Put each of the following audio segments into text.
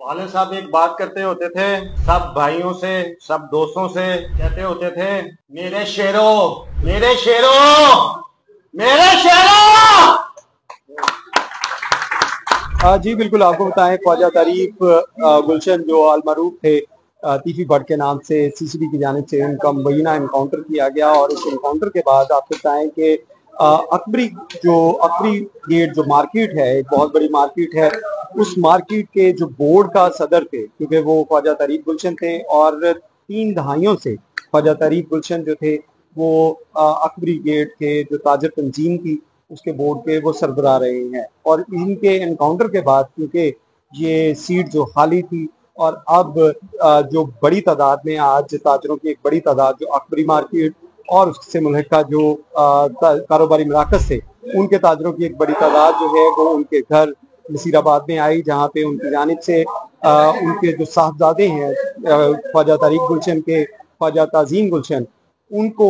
वाले साहब एक बात करते होते थे, सब भाइयों से, सब दोस्तों से कहते होते थे, मेरे शेरों, मेरे शेरों, मेरे शेरों। जी बिल्कुल, आपको बताएं ख्वाजा तारीफ गुलशन जो अलमरूफ थे तीफी भट्ट के नाम से सीसीबी की जानिब से उनका मुबैना इनकाउंटर किया गया। और उस इनकाउंटर के बाद आपको बताएं कि अकबरी गेट जो मार्केट है, एक बहुत बड़ी मार्केट है, उस मार्केट के जो बोर्ड का सदर थे, क्योंकि वो ख्वाजा तारीफ गुलशन थे और 3 दहाइयों से ख्वाजा तारीफ गुलशन जो थे वो अकबरी गेट के जो ताजर तंजीम थी उसके बोर्ड के वो सरबराह रहे हैं। और इनके एनकाउंटर के बाद क्योंकि ये सीट जो खाली थी और अब जो बड़ी तादाद में आज ताजरों की एक बड़ी तादाद जो अकबरी मार्केट और उससे मुल्हिका जो कारोबारी मराकज थे उनके ताजरों की एक बड़ी तादाद जो है वो उनके घर नसीराबाद में आई, जहाँ पे उनकी जानिब से उनके जो साहबजादे हैं ख्वाजा तारीक गुलशन के ख्वाजा ताजीम गुलशन, उनको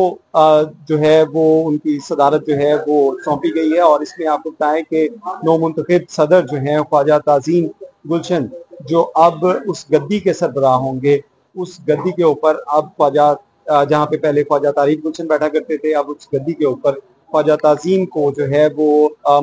जो है वो उनकी सदारत जो है वो सौंपी गई है। और इसमें आपको बताएं कि नौमुंतखब सदर जो है ख्वाजा ताजीम गुलशन जो अब उस गद्दी के सरबराह होंगे, उस गद्दी के ऊपर अब ख्वाजा जहाँ पे पहले ख्वाजा तारीक गुलशन बैठा करते थे, अब उस गद्दी के ऊपर ख्वाजा ताजीम को जो है वो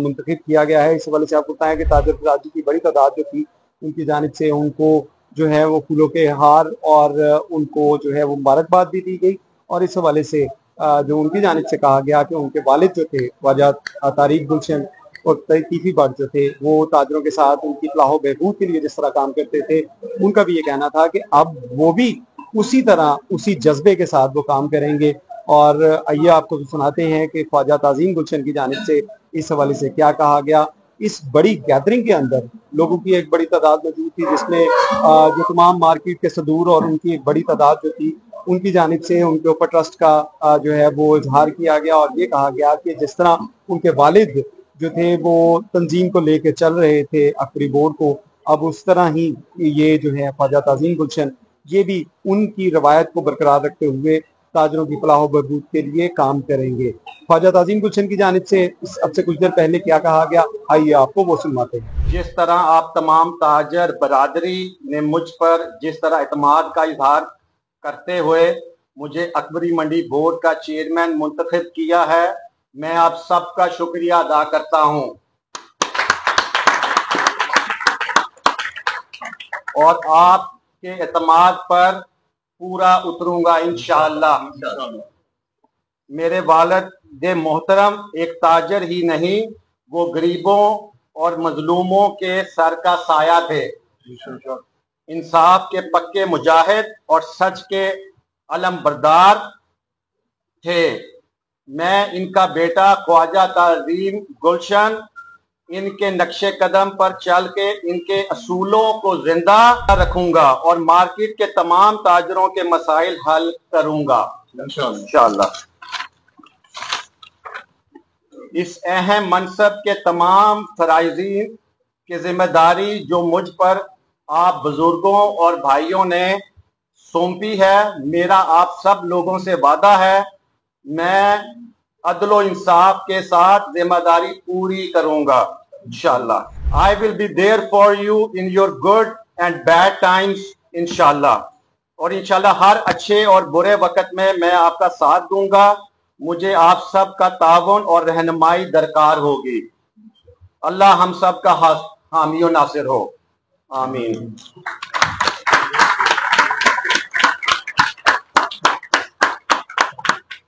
मुंतखब किया गया है। इस हवाले से आपको बताएं कि ताजर तराजी की बड़ी तादाद जो थी उनकी जानिब से उनको जो है वो फूलों के हार और उनको जो है वो मुबारकबाद भी दी गई। और इस हवाले से जो उनकी जानिब से कहा गया कि उनके वालिद जो थे ख्वाजा तारीक गुलशन और तीफी भट्ट जो थे वो ताजरों के साथ उनकी फलाह बहबूद के लिए जिस तरह काम करते थे, उनका भी ये कहना था कि अब वो भी उसी तरह उसी जज्बे के साथ वो काम करेंगे। और आइए आपको सुनाते हैं कि ख्वाजा ताजीम गुलशन की जानिब से इस हवाले से क्या कहा गया। इस बड़ी गैदरिंग के अंदर लोगों की एक बड़ी तादाद मौजूद थी, जिसमें जो तमाम मार्केट के सदूर और उनकी एक बड़ी तादाद जो थी उनकी जानिब से उनके ऊपर ट्रस्ट का जो है वो इजहार किया गया। और ये कहा गया कि जिस तरह उनके वालिद जो थे वो तंजीम को लेकर चल रहे थे अकबरी बोर्ड को, अब उस तरह ही ये जो है ख्वाजा ताजीम गुलशन ये भी उनकी रवायत को बरकरार रखते हुए ताजरों की फलाह बहबूद के लिए काम करेंगे। ख्वाजा ताजीम गुलशन की जानिब से अब से कुछ देर पहले क्या कहा गया, आइए आपको वो सुनवाते हैं। जिस तरह आप तमाम ताजर बरादरी ने मुझ पर जिस तरह एतमाद का इजहार करते हुए मुझे अकबरी मंडी बोर्ड का चेयरमैन मुंतखब किया है, मैं आप सबका शुक्रिया अदा करता हूं और आपके एतमाद पर पूरा उतरूंगा इंशाअल्लाह। मेरे वालिद मोहतरम एक ताजर ही नहीं, वो गरीबों और मजलूमों के सर का साया थे, इंसाफ के पक्के मुजाहिद और सच के अलम बरदार थे। मैं इनका बेटा ख्वाजा ताजीम गुलशन इनके नक्शे कदम पर चल के इनके असूलों को जिंदा रखूंगा और मार्केट के तमाम ताजरों के मसाइल हल करूंगा इंशाअल्लाह। इस अहम मनसब के तमाम फराइजीन की जिम्मेदारी जो मुझ पर आप बुजुर्गों और भाइयों ने सौंपी है, मेरा आप सब लोगों से वादा है, मैं अदलो इंसाफ के साथ जिम्मेदारी पूरी करूंगा इंशाअल्लाह। I will be there for you in your good and bad times इंशाअल्लाह। और इंशाअल्लाह हर अच्छे और बुरे वक्त में मैं आपका साथ दूंगा। मुझे आप सब का तावन और रहनुमाई दरकार होगी। अल्लाह हम सब का हामी और नासिर हो, आमीन।